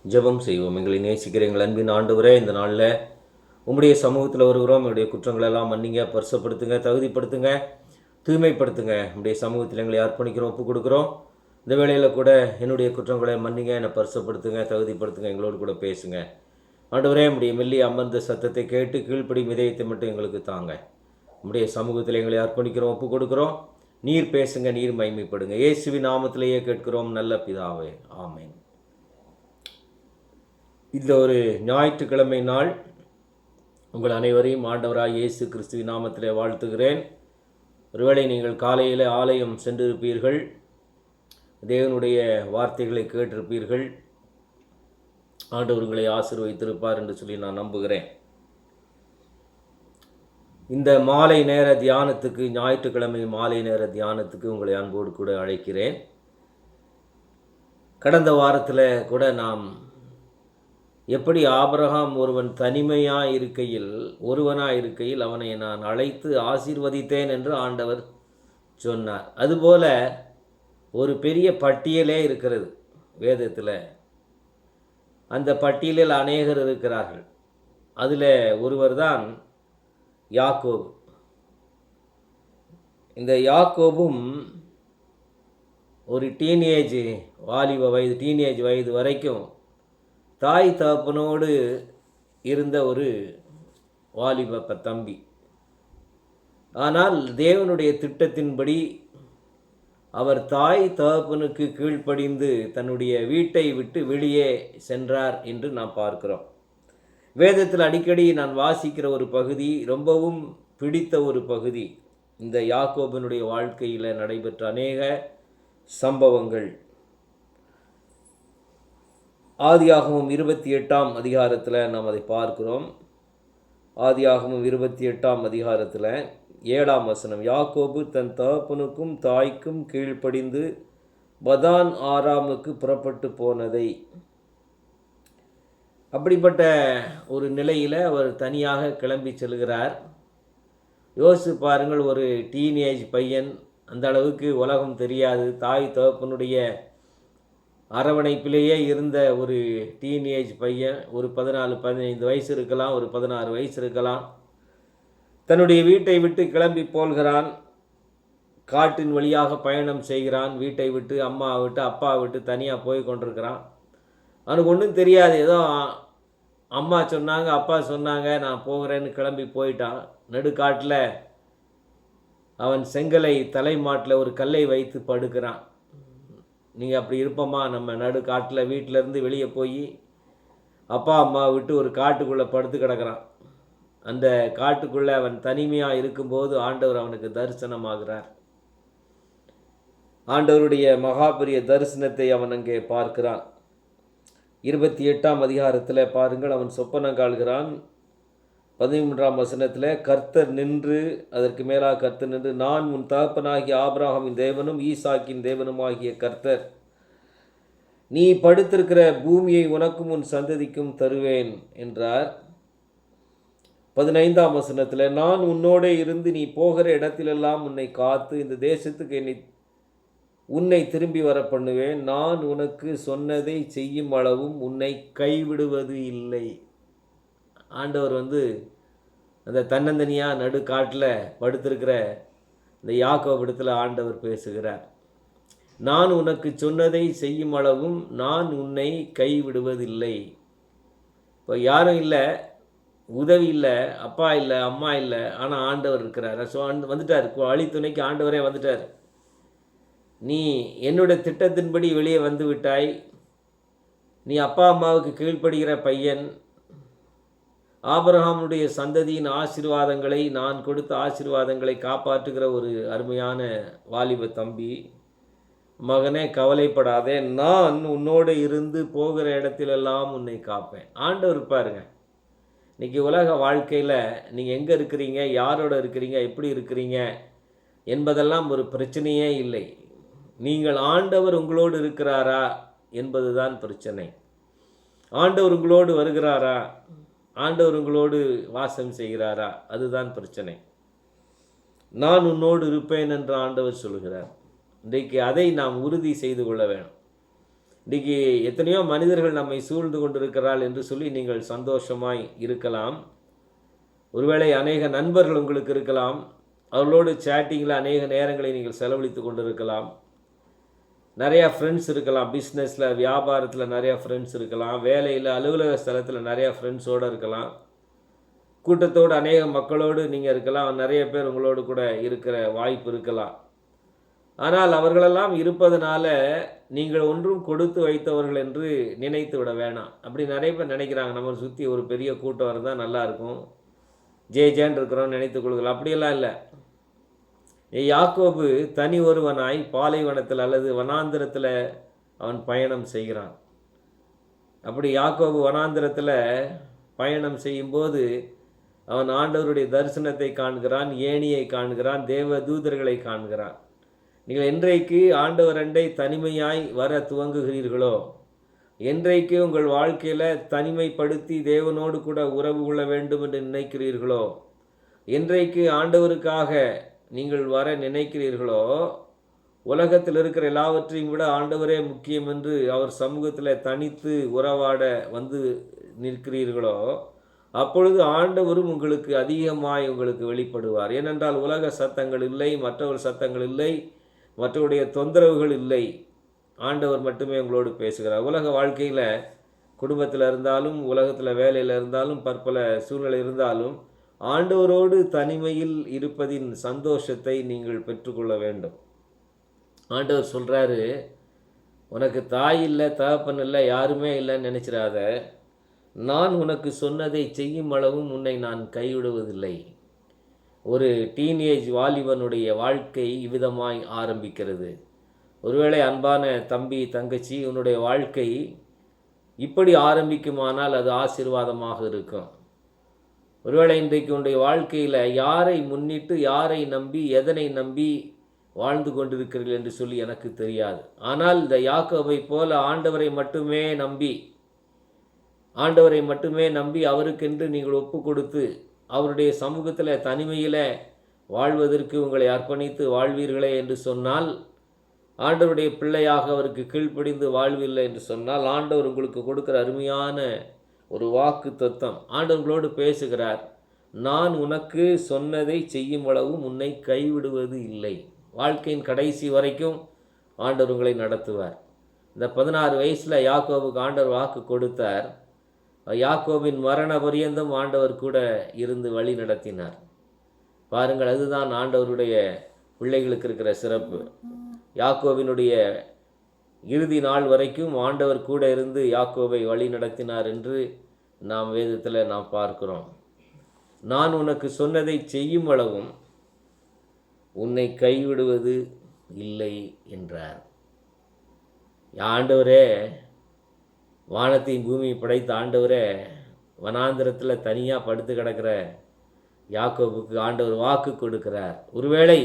ஜெபம் செய்வோம். எங்களை நேசிக்கிற எங்கள் அன்பின் ஆண்டவரே, இந்த நாளில் உம்முடைய சமூகத்தில் வருகிறோம். என்னுடைய குற்றங்கள் எல்லாம் மன்னிங்க, பரிசுப்படுத்துங்க, தகுதிப்படுத்துங்க, தூய்மைப்படுத்துங்க. உம்முடைய சமூகத்தில் எங்களை அர்ப்பணிக்கிறோம், ஒப்புக் கொடுக்குறோம். இந்த வேளையில் கூட என்னுடைய குற்றங்களை மன்னிங்க, என்னை பரிசுப்படுத்துங்க, தகுதிப்படுத்துங்க, எங்களோடு கூட பேசுங்க. ஆண்டவரே, உம்முடைய மெல்லிய அமர்ந்த சத்தத்தை கேட்டு கீழ்ப்படி இதயத்தை மட்டும் எங்களுக்கு தாங்க. உம்முடைய சமூகத்தில் எங்களை அர்ப்பணிக்கிறோம், ஒப்புக் கொடுக்குறோம். நீர் பேசுங்க, நீர் மகிமைப்படுங்க. இயேசுவின் நாமத்திலேயே கேட்கிறோம் நல்ல பிதாவே, ஆமென். இந்த ஒரு ஞாயிற்றுக்கிழமை நாள் உங்கள் அனைவரையும் ஆண்டவராய் இயேசு கிறிஸ்துவின் நாமத்திலே வாழ்த்துகிறேன். ஒருவேளை நீங்கள் காலையில் ஆலயம் சென்றிருப்பீர்கள், தேவனுடைய வார்த்தைகளை கேட்டிருப்பீர்கள். ஆண்டவர் உங்களை ஆசீர்வதித்திருப்பார் என்று சொல்லி நான் நம்புகிறேன். இந்த மாலை நேர தியானத்துக்கு, ஞாயிற்றுக்கிழமை மாலை நேர தியானத்துக்கு உங்களை அன்போடு கூட அழைக்கிறேன். கடந்த வாரத்தில் கூட நாம் எப்படி ஆபிரகாம் ஒருவனாய் இருக்கையில் அவனை நான் அழைத்து ஆசீர்வதித்தேன் என்று ஆண்டவர் சொன்னார். அதுபோல ஒரு பெரிய பட்டியலே இருக்கிறது வேதத்தில். அந்த பட்டியலில் அநேகர் இருக்கிறார்கள். அதில் ஒருவர் தான் யாக்கோபு. இந்த யாக்கோபும் ஒரு டீனேஜ் வயது வரைக்கும் தாய் தகப்பனோடு இருந்த ஒரு வாலிப தம்பி. ஆனால் தேவனுடைய திட்டத்தின்படி அவர் தாய் தகப்பனுக்கு கீழ்ப்படிந்து தன்னுடைய வீட்டை விட்டு வெளியே சென்றார் என்று நாம் பார்க்கிறோம். வேதத்தில் அடிக்கடி நான் வாசிக்கிற ஒரு பகுதி, ரொம்பவும் பிடித்த ஒரு பகுதி, இந்த யாக்கோபினுடைய வாழ்க்கையில் நடைபெற்ற அநேக சம்பவங்கள். ஆதியாகமம் 28ஆம் அதிகாரத்தில் நாம் அதை பார்க்கிறோம். ஆதியாகமம் 28ஆம் அதிகாரத்தில் 7ஆம் வசனம், யாக்கோபு தன் தகப்பனுக்கும் தாய்க்கும் கீழ்ப்படிந்து பதான் ஆராமுக்கு புறப்பட்டு போனதை. அப்படிப்பட்ட ஒரு நிலையில் அவர் தனியாக கிளம்பி செல்கிறார். யோசித்து பாருங்கள், ஒரு டீனேஜ் பையன், அந்த அளவுக்கு உலகம் தெரியாது, தாய் தகப்பனுடைய அரவணைப்பிலேயே இருந்த ஒரு டீனேஜ் பையன், ஒரு 14-15 வயசு இருக்கலாம், ஒரு 16 வயசு இருக்கலாம், தன்னுடைய வீட்டை விட்டு கிளம்பி போகிறான். காட்டின் வழியாக பயணம் செய்கிறான். வீட்டை விட்டு, அம்மா விட்டு, அப்பா விட்டு தனியாக போய் கொண்டிருக்கிறான். அவனுக்கு ஒன்றும் தெரியாது. ஏதோ அம்மா சொன்னாங்க, அப்பா சொன்னாங்க, நான் போகிறேன்னு கிளம்பி போயிட்டான். நடுக்காட்டில் அவன் செங்கலை தலைமாட்டில் ஒரு கல்லை வைத்து படுக்கிறான். நீங்கள் அப்படி இருப்போமா? நம்ம நடுக்காட்டில் வீட்டிலேருந்து வெளியே போய் அப்பா அம்மா விட்டு ஒரு காட்டுக்குள்ளே படுத்து கிடக்கிறான். அந்த காட்டுக்குள்ளே அவன் தனிமையாக இருக்கும்போது ஆண்டவர் அவனுக்கு தரிசனமாகிறார். ஆண்டவருடைய மகாபெரிய தரிசனத்தை அவன் அங்கே பார்க்கிறான். 28ஆம் அதிகாரத்தில் பாருங்கள், அவன் சொப்பனம் காண்கிறான். 13ஆம் வசனத்தில், கர்த்தர் நின்று, அதற்கு மேலாக கர்த்தர் நின்று, நான் உன் தகப்பனாகிய ஆபிரகாமின் தேவனும் ஈசாக்கின் தேவனுமாகிய கர்த்தர், நீ படுத்திருக்கிற பூமியை உனக்கும் உன் சந்ததிக்கும் தருவேன் என்றார். 15ஆம் வசனத்தில், நான் உன்னோட இருந்து நீ போகிற இடத்திலெல்லாம் உன்னை காத்து இந்த தேசத்துக்கு உன்னை திரும்பி வர பண்ணுவேன். நான் உனக்கு சொன்னதை செய்யும் அளவும் உன்னை கைவிடுவது இல்லை. ஆண்டவர் அந்த தன்னந்தனியாக நடுக்காட்டில் படுத்திருக்கிற இந்த யாக்கோபிடத்தில் ஆண்டவர் பேசுகிறார். நான் உனக்கு சொன்னதை செய்யும் அளவும் நான் உன்னை கைவிடுவதில்லை. இப்போ யாரும் இல்லை, உதவி இல்லை, அப்பா இல்லை, அம்மா இல்லை, ஆனால் ஆண்டவர் இருக்கிறார். ஸோ வந்துட்டார், வழித்துணைக்கு ஆண்டவரே வந்துட்டார். நீ என்னுடைய திட்டத்தின்படி வெளியே வந்து விட்டாய். நீ அப்பா அம்மாவுக்கு கீழ்ப்படுகிற பையன். ஆபிரகாமுடைய சந்ததியின் ஆசீர்வாதங்களை, நான் கொடுத்த ஆசீர்வாதங்களை காப்பாற்றுகிற ஒரு அருமையான வாலிப தம்பி. மகனே, கவலைப்படாதே, நான் உன்னோடு இருந்து போகிற இடத்திலெல்லாம் உன்னை காப்பேன். ஆண்டவர் பாருங்க, இன்றைக்கி உலக வாழ்க்கையில் நீங்கள் எங்கே இருக்கிறீங்க, யாரோட இருக்கிறீங்க, எப்படி இருக்கிறீங்க என்பதெல்லாம் ஒரு பிரச்சனையே இல்லை. நீங்கள் ஆண்டவர் உங்களோடு இருக்கிறாரா என்பதுதான் பிரச்சனை. ஆண்டவர் உங்களோடு வருகிறாரா, ஆண்டவர் உங்களோடு வாசம் செய்கிறாரா, அதுதான் பிரச்சனை. நான் உன்னோடு இருப்பேன் என்று ஆண்டவர் சொல்கிறார். இன்றைக்கு அதை நாம் உறுதி செய்து கொள்ள வேணும். இன்றைக்கி எத்தனையோ மனிதர்கள் நம்மை சூழ்ந்து கொண்டிருக்கிறாள் என்று சொல்லி நீங்கள் சந்தோஷமாய் இருக்கலாம். ஒருவேளை அநேக நண்பர்கள் உங்களுக்கு இருக்கலாம். அவர்களோடு சேட்டிங்கில் அநேக நேரங்களை நீங்கள் செலவழித்து கொண்டிருக்கலாம். நிறையா ஃப்ரெண்ட்ஸ் இருக்கலாம். பிஸ்னஸில், வியாபாரத்தில் நிறையா ஃப்ரெண்ட்ஸ் இருக்கலாம். வேலையில், அலுவலக ஸ்தலத்தில் நிறையா ஃப்ரெண்ட்ஸோடு இருக்கலாம். கூட்டத்தோடு அநேக மக்களோடு நீங்கள் இருக்கலாம். நிறைய பேர் உங்களோடு கூட இருக்கிற வாய்ப்பு இருக்கலாம். ஆனால் அவர்களெல்லாம் இருப்பதனால நீங்கள் ஒன்றும் கொடுத்து வைத்தவர்கள் என்று நினைத்து விட வேணாம். அப்படி நிறைய பேர் நினைக்கிறாங்க, நம்ம சுற்றி ஒரு பெரிய கூட்டம் இருந்தால் நல்லாயிருக்கும், ஜேன்னு இருக்கிறோம் நினைத்து கொள்கிறோம். அப்படியெல்லாம் இல்லை. யாக்கோபு தனி ஒருவனாய் பாலைவனத்தில் அல்லது வனாந்திரத்தில் அவன் பயணம் செய்கிறான். அப்படி யாக்கோபு வனாந்திரத்தில் பயணம் செய்யும்போது அவன் ஆண்டவருடைய தரிசனத்தை காண்கிறான், ஏணியை காண்கிறான், தேவ தூதர்களை காண்கிறான். நீங்கள் என்றைக்கு ஆண்டவர் அண்டை தனிமையாய் வர துவங்குகிறீர்களோ, என்றைக்கு உங்கள் வாழ்க்கையில் தனிமைப்படுத்தி தேவனோடு கூட உறவு கொள்ள வேண்டும் என்று நினைக்கிறீர்களோ, என்றைக்கு ஆண்டவருக்காக நீங்கள் வர நினைக்கிறீர்களோ, உலகத்தில் இருக்கிற எல்லாவற்றையும் விட ஆண்டவரே முக்கியம் என்று அவர் சமூகத்தில் தனித்து உறவாட வந்து நிற்கிறீர்களோ, அப்பொழுது ஆண்டவரும் உங்களுக்கு அதிகமாய் உங்களுக்கு வெளிப்படுவார். ஏனென்றால் உலக சத்தங்கள் இல்லை, மற்றவர் சத்தங்கள் இல்லை, மற்றவருடைய தொந்தரவுகள் இல்லை. ஆண்டவர் மட்டுமே உங்களோடு பேசுகிறார். உலக வாழ்க்கையில் குடும்பத்தில் இருந்தாலும், உலகத்தில் வேலையில் இருந்தாலும், பற்பல சூழ்நிலை இருந்தாலும் ஆண்டவரோடு தனிமையில் இருப்பதின் சந்தோஷத்தை நீங்கள் பெற்றுக்கொள்ள வேண்டும். ஆண்டவர் சொல்கிறாரு, உனக்கு தாய் இல்லை, தகப்பன் இல்லை, யாருமே இல்லைன்னு நினச்சிடாத. நான் உனக்கு சொன்னதை செய்யும் அளவும் உன்னை நான் கைவிடுவதில்லை. ஒரு டீனேஜ் வாலிபனுடைய வாழ்க்கை இவ்விதமாய் ஆரம்பிக்கிறது. ஒருவேளை அன்பான தம்பி, தங்கச்சி, உன்னுடைய வாழ்க்கை இப்படி ஆரம்பிக்குமானால் அது ஆசீர்வாதமாக இருக்கும். ஒருவேளை இன்றைக்கு உன்னுடைய வாழ்க்கையில் யாரை முன்னிட்டு, யாரை நம்பி, எதனை நம்பி வாழ்ந்து கொண்டிருக்கிறீர்கள் என்று சொல்லி எனக்கு தெரியாது. ஆனால் இந்த யாக்கோபை போல ஆண்டவரை மட்டுமே நம்பி அவருக்கென்று நீங்கள் ஒப்பு கொடுத்து அவருடைய சமூகத்தில் தனிமையில் வாழ்வதற்கு உங்களை அர்ப்பணித்து வாழ்வீர்களே என்று சொன்னால், ஆண்டவருடைய பிள்ளையாக அவருக்கு கீழ்ப்படிந்து வாழ்வில்லை என்று சொன்னால், ஆண்டவர் உங்களுக்கு கொடுக்குற அருமையான ஒரு வாக்கு தத்தம். ஆண்டவர்களோடு பேசுகிறார், நான் உனக்கு சொன்னதை செய்யும் அளவும் உன்னை கைவிடுவது இல்லை. வாழ்க்கையின் கடைசி வரைக்கும் ஆண்டவர் உங்களை நடத்துவார். இந்த 16 வயசில் யாக்கோபுக்கு ஆண்டவர் வாக்கு கொடுத்தார். யாக்கோபின் மரண பரியந்தம் ஆண்டவர் கூட இருந்து வழி நடத்தினார். பாருங்கள், அதுதான் ஆண்டவருடைய பிள்ளைகளுக்கு இருக்கிற சிறப்பு. யாக்கோபினுடைய இறுதி நாள் வரைக்கும் ஆண்டவர் கூட இருந்து யாக்கோபை வழி நடத்தினார் என்று நாம் வேதத்தில் நாம் பார்க்கிறோம். நான் உனக்கு சொன்னதை செய்யும் அளவும் உன்னை கைவிடுவது இல்லை என்றார். ஆண்டவரே, வானத்தையும் பூமியை படைத்த ஆண்டவரே, வனாந்திரத்தில் தனியாக படுத்து கிடக்கிற யாக்கோபுக்கு ஆண்டவர் வாக்கு கொடுக்கிறார். ஒருவேளை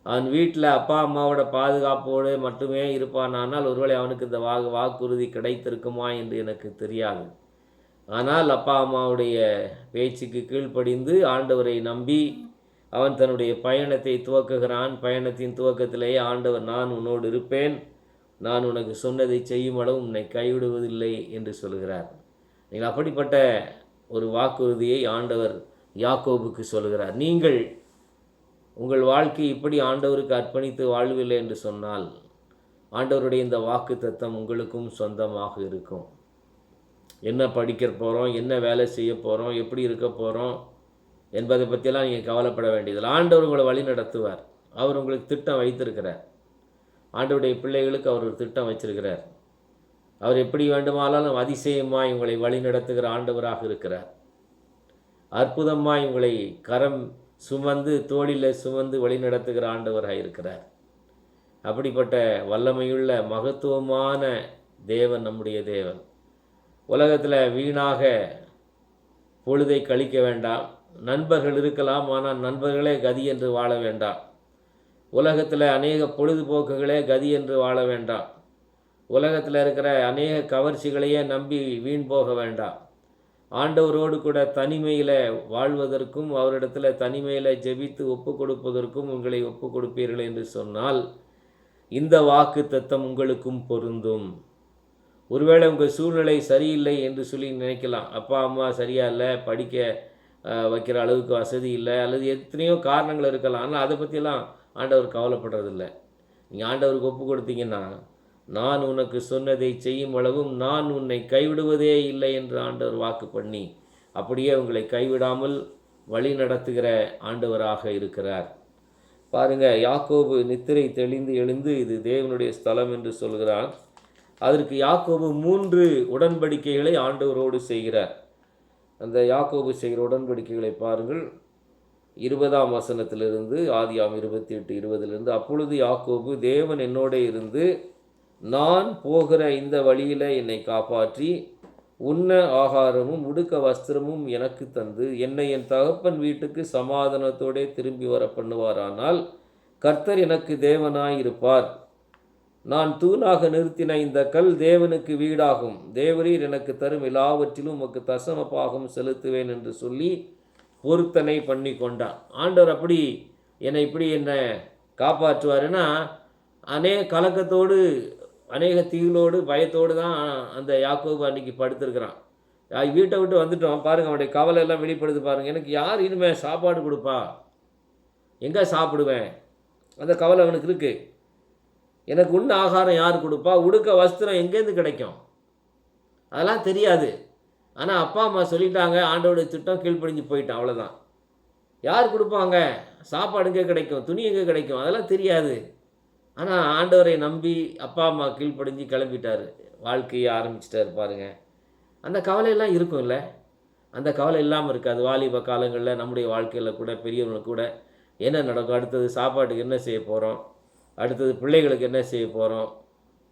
அவன் வீட்டில் அப்பா அம்மாவோட பாதுகாப்போடு மட்டுமே இருப்பானால் ஒருவேளை அவனுக்கு இந்த வாக்குறுதி கிடைத்திருக்குமா என்று எனக்கு தெரியாது. ஆனால் அப்பா அம்மாவுடைய பேச்சுக்கு கீழ்ப்படிந்து ஆண்டவரை நம்பி அவன் தன்னுடைய பயணத்தை துவக்குகிறான். பயணத்தின் துவக்கத்திலேயே ஆண்டவர், நான் உன்னோடு இருப்பேன், நான் உனக்கு சொன்னதை செய்யும் அளவு உன்னை கைவிடுவதில்லை என்று சொல்கிறார். நீங்கள் அப்படிப்பட்ட ஒரு வாக்குறுதியை ஆண்டவர் யாக்கோபுக்கு சொல்கிறார். நீங்கள் உங்கள் வாழ்க்கை இப்படி ஆண்டவருக்கு அர்ப்பணித்து வாழ்வில்லை என்று சொன்னால், ஆண்டவருடைய இந்த வாக்கு தத்தம் உங்களுக்கும் சொந்தமாக இருக்கும். என்ன படிக்க போகிறோம், என்ன வேலை செய்ய போகிறோம், எப்படி இருக்க போகிறோம் என்பதை பற்றியெல்லாம் நீங்கள் கவலைப்பட வேண்டியதில்லை. ஆண்டவர் உங்களை வழி நடத்துவார். அவர் உங்களுக்கு திட்டம் வைத்திருக்கிறார். ஆண்டவருடைய பிள்ளைகளுக்கு அவர் ஒரு திட்டம் வச்சிருக்கிறார். அவர் எப்படி வேண்டுமானாலும் அதிசயமாய் உங்களை வழி நடத்துகிற ஆண்டவராக இருக்கிறார். அற்புதமாய் உங்களை கரம் சுமந்து, தோளில் சுமந்து வழி நடத்துகிற ஆண்டவராக இருக்கிறார். அப்படிப்பட்ட வல்லமையுள்ள மகத்துவமான தேவன் நம்முடைய தேவன். உலகத்தில் வீணாக பொழுதை கழிக்க வேண்டாம். நண்பர்கள் இருக்கலாம், ஆனால் நண்பர்களே கதி என்று வாழ வேண்டாம். உலகத்தில் அநேக பொழுதுபோக்குகளே கதி என்று வாழ வேண்டாம். உலகத்தில் இருக்கிற அநேக கவர்ச்சிகளையே நம்பி வீண் போக வேண்டாம். ஆண்டவரோடு கூட தனிமையில் வாழ்வதற்கும் அவரிடத்தில் தனிமையில் ஜெபித்து ஒப்பு கொடுப்பதற்கும் உங்களை ஒப்பு கொடுப்பீர்கள் என்று சொன்னால், இந்த வாக்கு தத்தம் உங்களுக்கும் பொருந்தும். ஒருவேளை உங்கள் சூழ்நிலை சரியில்லை என்று சொல்லி நினைக்கலாம். அப்பா அம்மா சரியா இல்லை, படிக்க வைக்கிற அளவுக்கு வசதி இல்லை, அல்லது எத்தனையோ காரணங்கள் இருக்கலாம். ஆனால் அதை பற்றியெல்லாம் ஆண்டவர் கவலைப்படுறதில்லை. நீங்கள் ஆண்டவருக்கு ஒப்பு கொடுத்தீங்கன்னா, நான் உனக்கு சொன்னதை செய்யும் அளவும் நான் உன்னை கைவிடுவதே இல்லை என்று ஆண்டவர் வாக்கு பண்ணி அப்படியே உங்களை கைவிடாமல் வழி நடத்துகிற ஆண்டவராக இருக்கிறார். பாருங்க, யாக்கோபு நித்திரை தெளிந்து எழுந்து இது தேவனுடைய ஸ்தலம் என்று சொல்கிறான். அதற்கு யாக்கோபு 3 உடன்படிக்கைகளை ஆண்டவரோடு செய்கிறார். அந்த யாக்கோபு செய்கிற உடன்படிக்கைகளை பாருங்கள். 20ஆம் வசனத்திலிருந்து, ஆதியாம் 28:20 அப்பொழுது யாக்கோபு, தேவன் என்னோட இருந்து நான் போகிற இந்த வழியில் என்னை காப்பாற்றி உண்ண ஆகாரமும் உடுக்க வஸ்திரமும் எனக்கு தந்து என்னை என் தகப்பன் வீட்டுக்கு சமாதானத்தோடே திரும்பி வர பண்ணுவாரானால் கர்த்தர் எனக்கு தேவனாய் இருப்பார். நான் தூணாக நிறுத்தின இந்த கல் தேவனுக்கு வீடாகும். தேவரீர் எனக்கு தரும் எல்லாவற்றிலும் உமக்கு தசம பாகம் செலுத்துவேன் என்று சொல்லி பொருத்தனை பண்ணி கொண்டான். ஆண்டவர் அப்படி என்னை காப்பாற்றுவாருன்னா கலக்கத்தோடு அநேக தீவிலோடு பயத்தோடு தான் அந்த யாக்கோபு அன்றைக்கி படுத்திருக்கிறான். வீட்டை விட்டு வந்துட்டோம் பாருங்கள், அவனுடைய கவலை எல்லாம் வெளிப்படுது பாருங்கள். எனக்கு யார் இனிமேல் சாப்பாடு கொடுப்பா, எங்கே சாப்பிடுவேன், அந்த கவலை அவனுக்கு இருக்குது. எனக்கு உண்ண ஆகாரம் யார் கொடுப்பா, உடுக்க வஸ்திரம் எங்கேருந்து கிடைக்கும், அதெல்லாம் தெரியாது. ஆனால் அப்பா அம்மா சொல்லிட்டாங்க, ஆண்டோடைய திட்டம் கீழ்ப்படிஞ்சு போயிட்டான், அவ்வளோதான். யார் கொடுப்பாங்க, சாப்பாடு எங்கே கிடைக்கும், துணி எங்கே கிடைக்கும், அதெல்லாம் தெரியாது. ஆனால் ஆண்டவரை நம்பி அப்பா அம்மா கீழ்ப்படிஞ்சு கிளம்பிட்டார், வாழ்க்கையை ஆரம்பிச்சிட்டார் பாருங்க. அந்த கவலையெல்லாம் இருக்கும் இல்லை, அந்த கவலை இல்லாமல் இருக்காது. வாலிப காலங்களில் நம்முடைய வாழ்க்கையில் கூட பெரியவங்களுக்கு கூட என்ன நடக்கும், அடுத்தது சாப்பாட்டுக்கு என்ன செய்ய போகிறோம், அடுத்தது பிள்ளைகளுக்கு என்ன செய்ய போகிறோம்,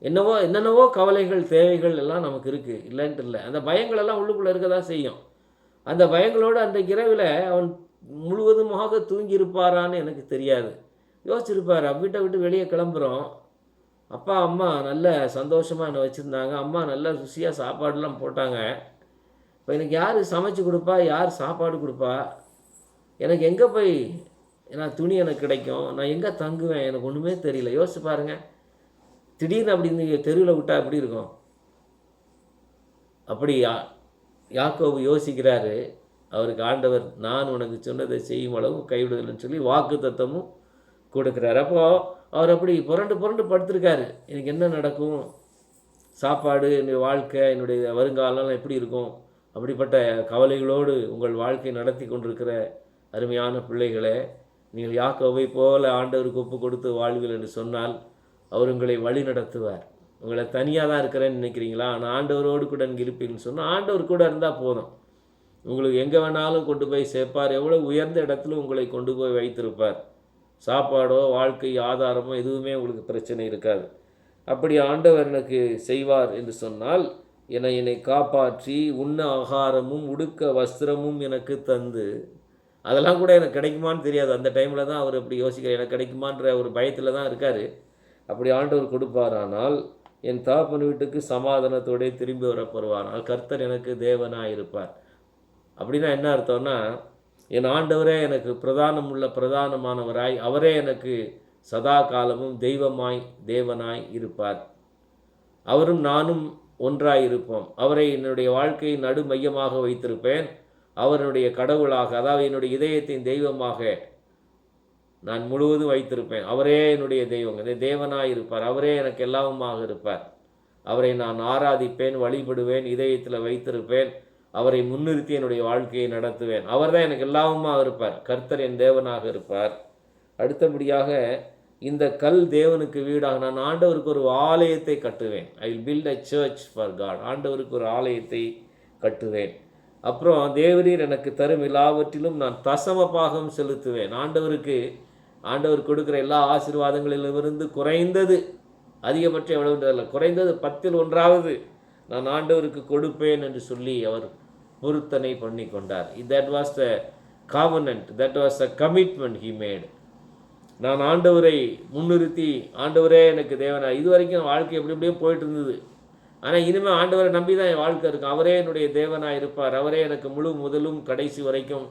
என்னென்னவோ கவலைகள் தேவைகள் எல்லாம் நமக்கு இருக்குது, இல்லைன்ட்டு இல்லை. அந்த பயங்கள் எல்லாம் உள்ளுக்குள்ளே இருக்க தான் செய்யும். அந்த பயங்களோடு அந்த இரவில் அவன் முழுவதுமாக தூங்கியிருப்பாரான்னு எனக்கு தெரியாது. யோசிச்சிருப்பார், வீட்டை விட்டு வெளியே கிளம்புறோம், அப்பா அம்மா நல்ல சந்தோஷமாக என்னை வச்சுருந்தாங்க, அம்மா நல்லா ருசியாக சாப்பாடுலாம் போட்டாங்க, இப்போ எனக்கு யார் சமைச்சு கொடுப்பா, யார் சாப்பாடு கொடுப்பா, எனக்கு எங்கே போய் துணி எனக்கு கிடைக்கும், நான் எங்கே தங்குவேன், எனக்கு ஒன்றுமே தெரியல. யோசிச்சு பாருங்கள், திடீர்னு அப்படி நீங்கள் தெருவில் விட்டால் எப்படி இருக்கும். அப்படி யாக்கோபு யோசிக்கிறாரு. அவருக்கு ஆண்டவர் நான் உனக்கு சொன்னதை செய்யும் அளவு கைவிடுதல்னு சொல்லி வாக்கு தத்தமும் கொடுக்குறாரு. அப்போது அவர் அப்படி புரண்டு படுத்திருக்காரு. எனக்கு என்ன நடக்கும், சாப்பாடு, என்னுடைய வாழ்க்கை, என்னுடைய வருங்காலம் எப்படி இருக்கும், அப்படிப்பட்ட கவலைகளோடு உங்கள் வாழ்க்கை நடத்தி கொண்டிருக்கிற அருமையான பிள்ளைகளே, நீங்கள் யாக்கோபை போல ஆண்டவருக்கு ஒப்பு கொடுத்து வாழ்வில் என்று சொன்னால் அவர் உங்களை வழி நடத்துவார். உங்களை தனியாக தான் இருக்கிறேன்னு நினைக்கிறீங்களா, ஆனால் ஆண்டவரோடு கூட இங்கே இருப்பீங்கன்னு சொன்னால் ஆண்டவர் கூட இருந்தால் போதும். உங்களுக்கு எங்கே வேணாலும் கொண்டு போய் சேர்ப்பார். எவ்வளோ உயர்ந்த இடத்துல உங்களை கொண்டு போய் வைத்திருப்பார். சாப்பாடோ வாழ்க்கை ஆதாரமோ எதுவுமே உங்களுக்கு பிரச்சனை இருக்காது. அப்படி ஆண்டவர் எனக்கு செய்வார் என்று சொன்னால் என்னை காப்பாற்றி உண்ண ஆகாரமும் உடுக்க வஸ்திரமும் எனக்கு தந்து, அதெல்லாம் கூட எனக்கு கிடைக்குமான்னு தெரியாது. அந்த டைமில் தான் அவர் அப்படி யோசிக்கிறார், எனக்கு கிடைக்குமான்ற ஒரு பயத்தில் தான் இருக்கார். அப்படி ஆண்டவர் கொடுப்பாரானால் என் தகப்பன் வீட்டுக்கு சமாதானத்தோடே திரும்பி வரப்படுவாரானால் கர்த்தர் எனக்கு தேவனாக இருப்பார். அப்படின்னா என்ன அர்த்தம்னா, என் ஆண்டவரே எனக்கு பிரதானமானவராய், அவரே எனக்கு சதா காலமும் தேவனாய் இருப்பார். அவரும் நானும் ஒன்றாய் இருப்போம். அவரை என்னுடைய வாழ்க்கையை நடு மையமாக வைத்திருப்பேன். அவருடைய கடவுளாக, அதாவது என்னுடைய இதயத்தின் தெய்வமாக நான் முழுவதும் வைத்திருப்பேன். அவரே என்னுடைய தெய்வம், தேவனாய் இருப்பார். அவரே எனக்கு எல்லாமுமாக இருப்பார். அவரை நான் ஆராதிப்பேன், வழிபடுவேன், இதயத்தில் வைத்திருப்பேன். அவரை முன்னிறுத்தி என்னுடைய வாழ்க்கையை நடத்துவேன். அவர் தான் எனக்கு எல்லாமுமாக இருப்பார். கர்த்தர் என் தேவனாக இருப்பார். அடுத்தபடியாக இந்த கல் தேவனுக்கு வீடாக நான் ஆண்டவருக்கு ஒரு ஆலயத்தை கட்டுவேன். I will build a church for God. ஆண்டவருக்கு ஒரு ஆலயத்தை கட்டுவேன். அப்புறம் தேவரீர் எனக்கு தரும் எல்லாவற்றிலும் நான் தசம பாகம் செலுத்துவேன். ஆண்டவர் கொடுக்குற எல்லா ஆசீர்வாதங்களிலிருந்து குறைந்தது, அதிகபட்சம் எவ்வளவுன்றதில்லை, குறைந்தது 10% நான் ஆண்டவருக்கு கொடுப்பேன் என்று சொல்லி அவர் பொருத்தனை பண்ணி கொண்டார். That was the covenant, that was a commitment he made. நான் ஆண்டவரை முன்னிறுத்தி, ஆண்டவரே எனக்கு தேவனா, இது வரைக்கும் வாழ்க்கை எப்படியே போயிட்டு இருந்தது, ஆனால் இனிமேல் ஆண்டவரை நம்பி தான் என் வாழ்க்கை இருக்கும். அவரே என்னுடைய தேவனாக இருப்பார். அவரே எனக்கு முழு முதலும் கடைசி வரைக்கும்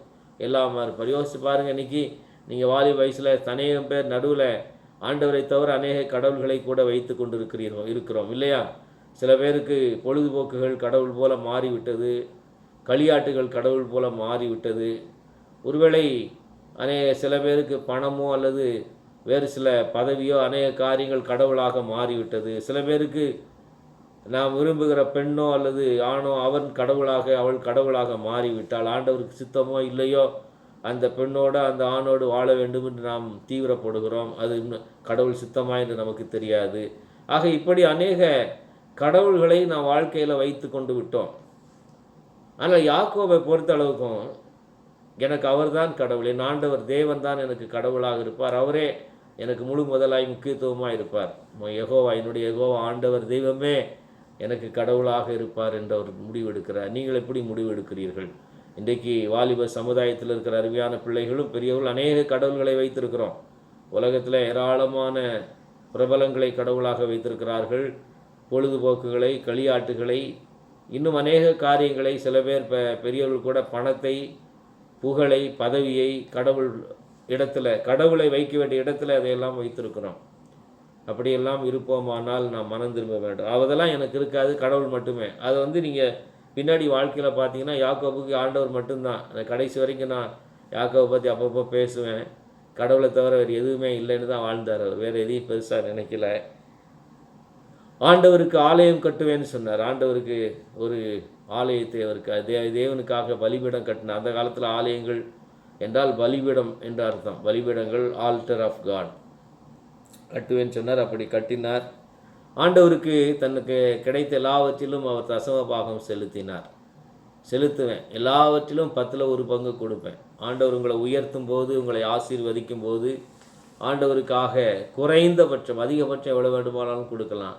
எல்லாமா இருப்பார். யோசிச்சு பாருங்கள், இன்றைக்கி நீங்கள் வாலி வயசில் அநேகம் பேர் நடுவில் ஆண்டவரை தவிர அநேக கடவுள்களை கூட வைத்து கொண்டு இருக்கிறோம் இல்லையா? சில பேருக்கு பொழுதுபோக்குகள் கடவுள் போல மாறிவிட்டது, களியாட்டுகள் கடவுள் போல மாறிவிட்டது. ஒருவேளை சில பேருக்கு பணமோ அல்லது வேறு சில பதவியோ அநேக காரியங்கள் கடவுளாக மாறிவிட்டது. சில பேருக்கு நாம் விரும்புகிற பெண்ணோ அல்லது ஆணோ அவள் கடவுளாக மாறிவிட்டால், ஆண்டவருக்கு சித்தமோ இல்லையோ அந்த பெண்ணோடு அந்த ஆணோடு வாழ வேண்டும் என்று நாம் தீவிரப்படுகிறோம். அது கடவுள் சித்தமா என்று நமக்கு தெரியாது. ஆக இப்படி அநேக கடவுள்களை நாம் வாழ்க்கையில் வைத்து கொண்டு விட்டோம். ஆனால் யாக்கோபை பொறுத்த அளவுக்கும் எனக்கு அவர்தான் கடவுள், என் ஆண்டவர் தேவன் தான் எனக்கு கடவுளாக இருப்பார், அவரே எனக்கு முழு முதலாய் முக்கியத்துவமாக இருப்பார். என்னுடைய யெகோவா ஆண்டவர் தெய்வமே எனக்கு கடவுளாக இருப்பார் என்று அவர் முடிவெடுக்கிறார். நீங்கள் எப்படி முடிவெடுக்கிறீர்கள்? இன்றைக்கு வாலிப சமுதாயத்தில் இருக்கிற அருமையான பிள்ளைகளும் பெரியவர்கள் அநேக கடவுள்களை வைத்திருக்கிறோம். உலகத்தில் ஏராளமான பிரபலங்களை கடவுளாக வைத்திருக்கிறார்கள். பொழுதுபோக்குகளை, களியாட்டுகளை, இன்னும் அநேக காரியங்களை, சில பேர் பெரியவர்கள் கூட பணத்தை, புகழை, பதவியை கடவுளை வைக்க வேண்டிய இடத்துல அதையெல்லாம் வைத்திருக்கிறோம். அப்படியெல்லாம் இருப்போமானால் நாம் மனம் திரும்ப வேண்டும். அதெல்லாம் எனக்கு இருக்காது, கடவுள் மட்டுமே. அதை நீங்கள் பின்னாடி வாழ்க்கையில் பார்த்தீங்கன்னா யாக்கோபுக்கு ஆண்டவர் மட்டும்தான். கடைசி வரைக்கும் நான் யாக்கோபை பற்றி அப்பப்போ பேசுவேன். கடவுளை தவிர வேறு எதுவுமே இல்லைன்னு தான் வாழ்ந்தார் அவர். வேறு எதையும் பெருசாக நினைக்கல. ஆண்டவருக்கு ஆலயம் கட்டுவேன்னு சொன்னார். ஆண்டவருக்கு ஒரு ஆலயத்தை அவருக்கு தேவனுக்காக பலிபீடம் கட்டினார். அந்த காலத்தில் ஆலயங்கள் என்றால் பலிபீடம் என்ற அர்த்தம். பலிபீடங்கள், ஆல்டர் ஆஃப் காட் கட்டுவேன்னு சொன்னார். அப்படி கட்டினார். ஆண்டவருக்கு தனக்கு கிடைத்த எல்லாவற்றிலும் அவர் தசம பாகம் செலுத்துவேன், எல்லாவற்றிலும் 10% கொடுப்பேன். ஆண்டவர் உங்களை உயர்த்தும் போது, உங்களை ஆசீர்வதிக்கும் போது, ஆண்டவருக்காக குறைந்தபட்சம், அதிகபட்சம் எவ்வளோ வேண்டுமானாலும் கொடுக்கலாம்.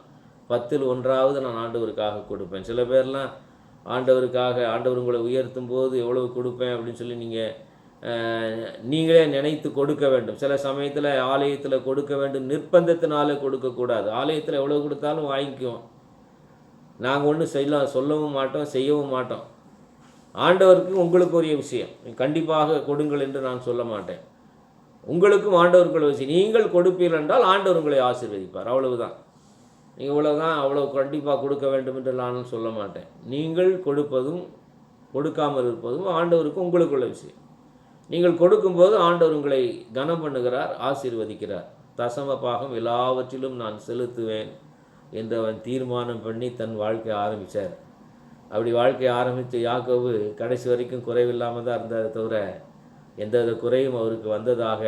10% நான் ஆண்டவருக்காக கொடுப்பேன். சில பேர்லாம் ஆண்டவர் உங்களை உயர்த்தும் போது எவ்வளவு கொடுப்பேன் அப்படின்னு சொல்லி நீங்களே நினைத்து கொடுக்க வேண்டும். சில சமயத்தில் ஆலயத்தில் கொடுக்க வேண்டும், நிர்பந்தத்தினால கொடுக்கக்கூடாது. ஆலயத்தில் எவ்வளோ கொடுத்தாலும் வாங்கிக்குவோம். நாங்கள் ஒன்றும் சொல்லவும் மாட்டோம், செய்யவும் மாட்டோம். ஆண்டவருக்கு உங்களுக்கு உரிய விஷயம் கண்டிப்பாக கொடுங்கள் என்று நான் சொல்ல மாட்டேன். உங்களுக்கும் ஆண்டவருக்குள்ள விஷயம். நீங்கள் கொடுப்பீர்கள் என்றால் ஆண்டவர் உங்களை ஆசீர்வதிப்பார், அவ்வளவுதான். நீங்கள் இவ்வளோதான், அவ்வளோ கண்டிப்பாக கொடுக்க வேண்டும் என்று நானும் சொல்ல மாட்டேன். நீங்கள் கொடுப்பதும் கொடுக்காமல் இருப்பதும் ஆண்டவருக்கு உங்களுக்குள்ள விஷயம். நீங்கள் கொடுக்கும்போது ஆண்டவர் உங்களை கனம் பண்ணுகிறார், ஆசீர்வதிக்கிறார். தசம பாகம் எல்லாவற்றிலும் நான் செலுத்துவேன் என்று அவன் தீர்மானம் பண்ணி தன் வாழ்க்கையை ஆரம்பித்தார். அப்படி வாழ்க்கையை ஆரம்பித்து யாக்கோபு கடைசி வரைக்கும் குறைவில்லாமல் தான் இருந்தார், தவிர எந்தவித குறையும் அவருக்கு வந்ததாக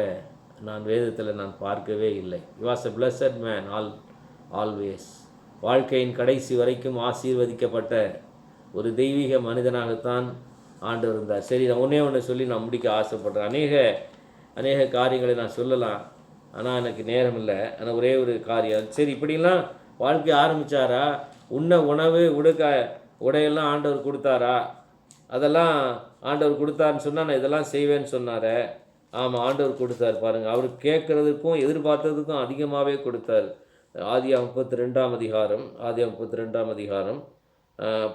நான் வேதத்தில் பார்க்கவே இல்லை. He was a blessed man always. வாழ்க்கையின் கடைசி வரைக்கும் ஆசீர்வதிக்கப்பட்ட ஒரு தெய்வீக மனிதனாகத்தான் ஆண்டவர் இருந்தார். சரி, நான் ஒன்று சொல்லி நான் முடிக்க ஆசைப்படுறேன். அநேக காரியங்களை நான் சொல்லலாம், ஆனால் எனக்கு நேரம் இல்லை. ஆனால் ஒரே ஒரு காரியம். சரி, இப்படிலாம் வாழ்க்கை ஆரம்பித்தாரா? உணவு, உடையெல்லாம் ஆண்டவர் கொடுத்தாரா? அதெல்லாம் ஆண்டவர் கொடுத்தாருன்னு சொன்னால் நான் இதெல்லாம் செய்வேன்னு சொன்னார். ஆமாம், ஆண்டவர் கொடுத்தார். பாருங்கள், அவர் கேட்குறதுக்கும் எதிர்பார்த்ததுக்கும் அதிகமாகவே கொடுத்தார். ஆதியாகமம் 32 அதிகாரம்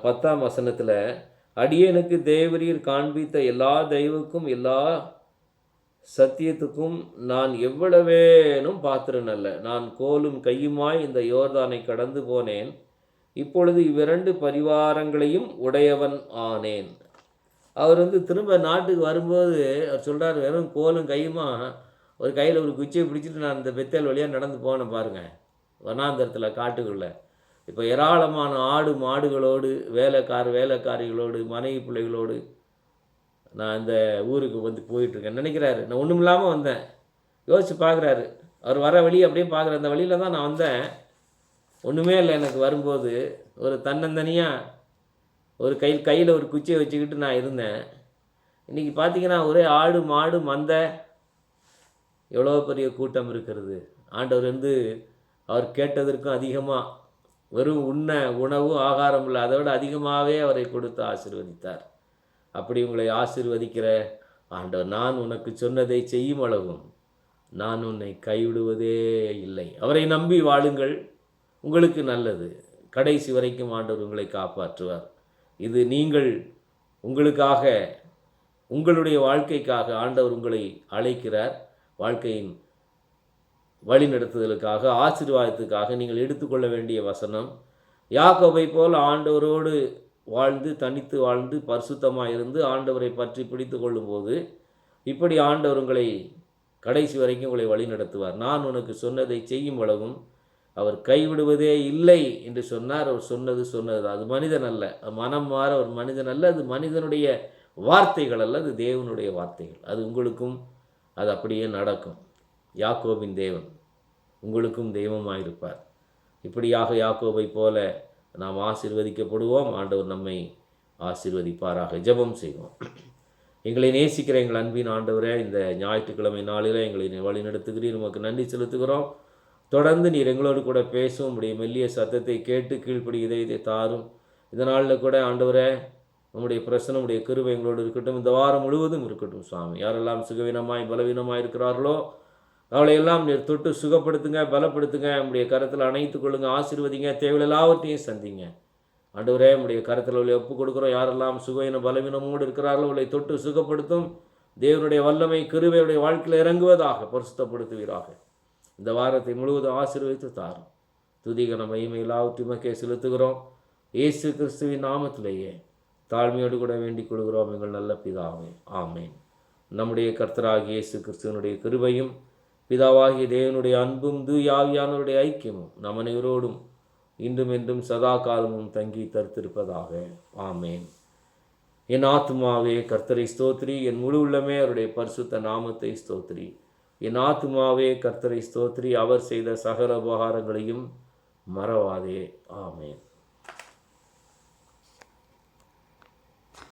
10 வசனத்தில், அடியேனுக்கு தேவரீர் காண்பித்த எல்லா தெய்வுக்கும் எல்லா சத்தியத்துக்கும் நான் எவ்வளவேனும் பாத்திரன் அல்ல. நான் கோலும் கையுமாய் இந்த யோர்தானை கடந்து போனேன், இப்பொழுது இவ்விரண்டு பரிவாரங்களையும் உடையவன் ஆனேன். அவர் திரும்ப நாட்டுக்கு வரும்போது அவர் சொல்கிறார், வெறும் கோலும் கையுமா ஒரு கையில் ஒரு குச்சியை பிடிச்சிட்டு நான் இந்த பெத்தேல் வழியாக நடந்து போனேன் பாருங்கள், வனாந்தரத்தில், காட்டுக்குள்ளே. இப்போ ஏராளமான ஆடு மாடுகளோடு, வேலைக்காரிகளோடு, மனைவி பிள்ளைகளோடு நான் இந்த ஊருக்கு போயிட்டுருக்கேன் நினைக்கிறாரு. நான் ஒன்றும் இல்லாமல் வந்தேன். யோசித்து பார்க்குறாரு. அவர் வர வழி அப்படியே பார்க்குற, அந்த வழியில் தான் நான் வந்தேன், ஒன்றுமே இல்லை எனக்கு. வரும்போது ஒரு தன்னந்தனியாக ஒரு கையில் ஒரு குச்சியை வச்சுக்கிட்டு நான் இருந்தேன். இன்றைக்கி பார்த்தீங்கன்னா ஒரே ஆடு மாடு மந்தை, எவ்வளோ பெரிய கூட்டம் இருக்கிறது. ஆண்டவர் அவர் கேட்டதற்கும் அதிகமாக, வெறும் உணவு ஆகாரம் இல்லை, அதை விட அதிகமாகவே அவரை கொடுத்து ஆசீர்வதித்தார். அப்படி உங்களை ஆசீர்வதிக்கிற ஆண்டவர், நான் உனக்கு சொன்னதை செய்யும் அளவும் நான் உன்னை கைவிடுவதே இல்லை. அவரை நம்பி வாழுங்கள், உங்களுக்கு நல்லது. கடைசி வரைக்கும் ஆண்டவர் உங்களை காப்பாற்றுவார். இது நீங்கள் உங்களுக்காக, உங்களுடைய வாழ்க்கைக்காக ஆண்டவர் உங்களை அழைக்கிறார். வாழ்க்கையின் வழிநடத்துதலுக்காக, ஆசீர்வாதத்துக்காக நீங்கள் எடுத்துக்கொள்ள வேண்டிய வசனம், யாக்கோபை போல் ஆண்டவரோடு வாழ்ந்து தனித்து வாழ்ந்து பரிசுத்தமாக இருந்து ஆண்டவரை பற்றி பிடித்து கொள்ளும்போது இப்படி ஆண்டவர் உங்களை கடைசி வரைக்கும் உங்களை வழி நடத்துவார். நான் உனக்கு சொன்னதை செய்யும் அளவும் அவர் கைவிடுவதே இல்லை என்று சொன்னார். அவர் சொன்னது சொன்னது, அது மனிதன் அல்ல, மனம் மாற ஒரு மனிதன் அல்ல, அது மனிதனுடைய வார்த்தைகள் அல்ல, அது தேவனுடைய வார்த்தைகள். அது உங்களுக்கும் அது அப்படியே நடக்கும். யாக்கோபின் தேவன் உங்களுக்கும் தெய்வமாயிருப்பார். இப்படியாக யாக்கோபை போல நாம் ஆசீர்வதிக்கப்படுவோம். ஆண்டவர் நம்மை ஆசீர்வதிப்பாராக. ஜெபம் செய்வோம். எங்களை நேசிக்கிற எங்கள் அன்பின் ஆண்டவரே, இந்த ஞாயிற்றுக்கிழமை நாளில் எங்களை வழி நடத்துகிறீர், உமக்கு நன்றி செலுத்துகிறோம். தொடர்ந்து நீர் எங்களோடு கூட பேசும், உடைய மெல்லிய சத்தத்தை கேட்டு கீழ்ப்படி இதயத்தை தாரும். இதனால கூட ஆண்டவரே, நம்முடைய பிரசனம் உடைய கிருபை எங்களோடு இருக்கட்டும், இந்த வாரம் முழுவதும் இருக்கட்டும் சுவாமி. யாரெல்லாம் சுகவீனமாய் பலவீனமாய் இருக்கிறார்களோ அவளையெல்லாம் நீர் தொட்டு சுகப்படுத்துங்க, பலப்படுத்துங்க, நம்முடைய கரத்தில் அணைத்து கொள்ளுங்க, ஆசீர்வதிங்க, தேவையில் எல்லாவற்றையும் சந்திங்க. ஆண்டவரே, நம்முடைய கரத்தில் அவளை ஒப்பு கொடுக்குறோம். யாரெல்லாம் சுகவீன பலவீனமோடு இருக்கிறார்களோ அவளை தொட்டு சுகப்படுத்தும். தேவனுடைய வல்லமை கிருபையுடைய வாழ்க்கையில் இறங்குவதாக, பரிசுத்தப்படுத்துவீராக. இந்த வாரத்தை முழுவதும் ஆசீர்வதித்து தாரும். துதிகன மகிமை எல்லாவற்றுமக்கே செலுத்துகிறோம். இயேசு கிறிஸ்துவின் நாமத்திலேயே தாழ்மையோடு கூட வேண்டிக் கொள்கிறோம் எங்கள் நல்ல பிதாவே, ஆமேன். நம்முடைய கர்த்தராகிய இயேசு கிறிஸ்துவனுடைய கிருபையும் பிதாவாகிய தேவனுடைய அன்பும் தூய ஆவியானவருடைய ஐக்கியமும் நம் அனைவரோடும் இன்றும் என்றும் சதா காலமும் தங்கி தரித்திருப்பதாக, ஆமேன். என் ஆத்துமாவே கர்த்தரை ஸ்தோத்திரி, என் முழு உள்ளமே அவருடைய பரிசுத்த நாமத்தை ஸ்தோத்திரி. என் ஆத்துமாவே கர்த்தரை ஸ்தோத்திரி, அவர் செய்த சகல உபகாரங்களையும் மறவாதே, ஆமேன்.